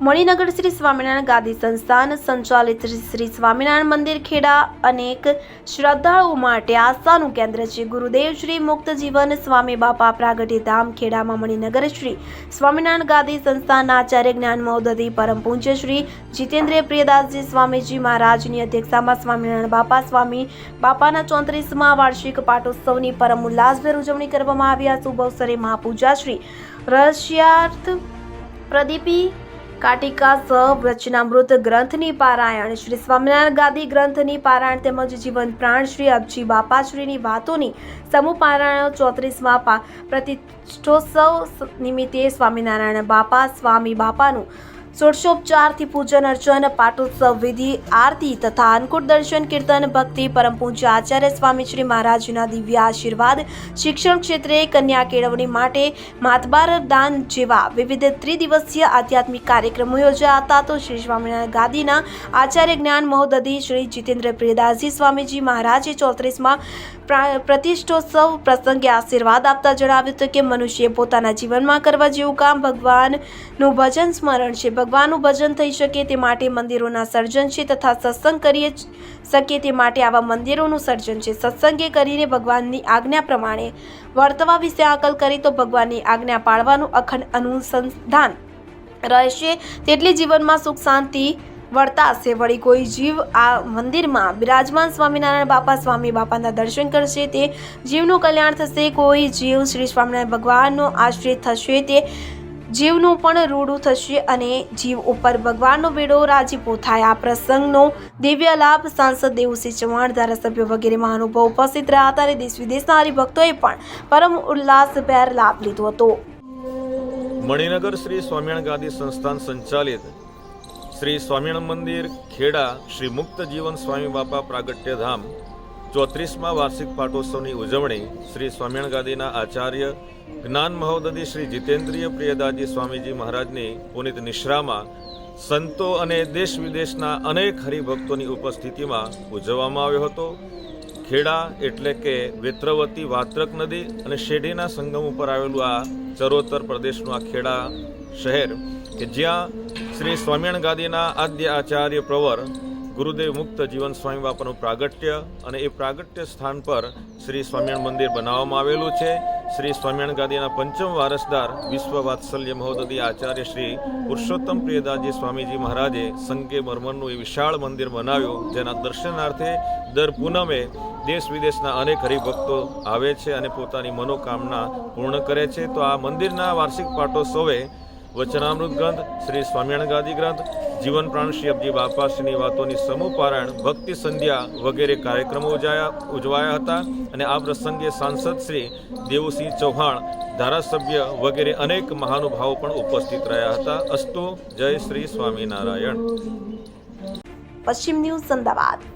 મણિનગર શ્રી સ્વામિનારાયણ ગાદી સંસ્થાન સંચાલિત શ્રી સ્વામિનારાયણ મંદિર ખેડા અનેક શ્રદ્ધાળુઓ માટે આસ્થાનું કેન્દ્ર છે. ગુરુદેવ શ્રી મુક્ત જીવન સ્વામી બાપા પ્રાગટ્ય ધામ ખેડામાં મણિનગર શ્રી સ્વામિનારાયણ ગાદી સંસ્થાનના આચાર્ય જ્ઞાન મહોદધિ પરમ પૂજ્ય શ્રી જીતેન્દ્ર પ્રિયદાસજી સ્વામીજી મહારાજની અધ્યક્ષતામાં સ્વામિનારાયણ બાપા સ્વામી બાપાના 34મા વાર્ષિક પાટોત્સવની પરમ ઉલ્લાસભેર ઉજવણી કરવામાં આવી. આ શુભ અવસરે મહાપૂજા શ્રી રહસ્યાર્થ પ્રદીપી કાટિકા સહ વચનામૃત ગ્રંથની પારાયણ, શ્રી સ્વામિનારાયણ ગાદી ગ્રંથની પારાયણ તેમજ જીવન પ્રાણ શ્રી અબજી બાપાશ્રીની વાતોની સમૂહ પારાયણ 34મા પ્રતિષ્ઠોત્સવ નિમિત્તે સ્વામિનારાયણ બાપા સ્વામી બાપાનું ષોડશોપચારથી પૂજન અર્ચન, પાટોત્સવ વિધિ, આરતી તથા અન્નકૂટ દર્શન, કીર્તન, ભક્તિ, પરમ પૂજ્ય આચાર્ય સ્વામી શ્રી મહારાજના દિવ્ય આશીર્વાદ, શિક્ષણ ક્ષેત્રે કન્યા કેળવણી માટે માતબાર દાન જેવા વિવિધ ત્રિદિવસીય આધ્યાત્મિક કાર્યક્રમો યોજાયા હતા. તો શ્રી સ્વામિનારાયણ ગાદીના આચાર્ય જ્ઞાન મહોદધિ શ્રી જીતેન્દ્ર પ્રિયદાસજી સ્વામીજી મહારાજે 34મા પ્રતિષ્ઠોત્સવ પ્રસંગે આશીર્વાદ આપતા જણાવ્યું હતું કે મનુષ્ય પોતાના જીવનમાં કરવા જેવું કામ ભગવાનનું ભજન સ્મરણ છે. ભગવાનનું ભજન થઈ શકે તે માટે મંદિરોના સર્જન છે તથા સત્સંગ કરી શકે તે માટે આવા મંદિરોનું સર્જન છે. સત્સંગે કરીને ભગવાનની આજ્ઞા પ્રમાણે વર્તવા વિશે આકલ કરી તો ભગવાનની આજ્ઞા પાળવાનું અખંડ અનુસંધાન રહેશે, તેટલી જીવનમાં સુખ શાંતિ વર્તાશે. વળી કોઈ જીવ આ મંદિરમાં બિરાજમાન સ્વામિનારાયણ બાપા સ્વામી બાપાના દર્શન કરશે તે જીવનું કલ્યાણ થશે. કોઈ જીવ શ્રી સ્વામિનારાયણ ભગવાનનો આશ્રિત થશે તે જીવનું પણ રૂડું થશે અને જીવ ઉપર ભગવાનનો બેડો રાજીપો થાય. આ પ્રસંગનો દિવ્ય લાભ સાંસદ દેવુસિંહ ચૌહાણ, ધારાસભ્યો વગેરે મહાનુભાવો ઉપસ્થિત રહ્યા હતા અને દેશ વિદેશના હરિભક્તોએ પણ પરમ ઉલ્લાસભેર લાભ લીધો હતો. મણિનગર શ્રી સ્વામિનારાયણ ગાદી સંસ્થાન સંચાલિત શ્રી સ્વામિનારાયણ મંદિર ખેડા શ્રી મુક્ત જીવન સ્વામી બાપા પ્રાગટ્ય ધામ 34મા વાર્ષિક પાટોત્સવની ઉજવણી શ્રી સ્વામિનારાયણ ગાદીના આચાર્ય જ્ઞાન મહોદધિ શ્રી જીતેન્દ્રિય પ્રિયદાસજી સ્વામીજી મહારાજની પુનિત નિશ્રામાં સંતો અને દેશ વિદેશના અનેક હરિભક્તોની ઉપસ્થિતિમાં ઉજવવામાં આવ્યો હતો. ખેડા એટલે કે વેત્રવતી વાત્રક નદી અને શેઢીના સંગમ ઉપર આવેલું આ ચરોતર પ્રદેશનું આ ખેડા શહેર કે જ્યાં શ્રી સ્વામિનારાયણ ગાદીના આદ્ય આચાર્ય પ્રવર ગુરુદેવ મુક્ત જીવન સ્વામી બાપાનું પ્રાગટ્ય અને એ પ્રાગટ્ય સ્થાન પર શ્રી સ્વામિનારાયણ મંદિર બનાવવામાં આવેલું છે. શ્રી સ્વામિનારાયણ ગાદીના પંચમ વારસદાર વિશ્વ વાત્સલ્ય મહોદધિ આચાર્ય શ્રી પુરુષોત્તમ પ્રિયદાસજી સ્વામીજી મહારાજે સંગે મરમરનું એ વિશાળ મંદિર બનાવ્યું, જેના દર્શનાર્થે દર પૂનમે દેશ વિદેશના અનેક હરિભક્તો આવે છે અને પોતાની મનોકામના પૂર્ણ કરે છે. તો આ મંદિરના વાર્ષિક પાટોત્સવે વચનામૃત ગ્રંથ, શ્રી સ્વામિનારાયણ ગાદી ગ્રંથ, જીવન પ્રાણ શ્રી અબજી બાપાશ્રીની વાતોની સમૂહ પારાયણ, ભક્તિ સંધ્યા વગેરે કાર્યક્રમો ઉજવાયા હતા અને આ પ્રસંગે સાંસદ શ્રી દેવુસિંહ ચૌહાણ, ધારાસભ્ય વગેરે અનેક મહાનુભાવો પણ ઉપસ્થિત રહ્યા હતા. અસ્તુ. જય શ્રી સ્વામિનારાયણ. પશ્ચિમ ન્યૂઝ, અમદાવાદ.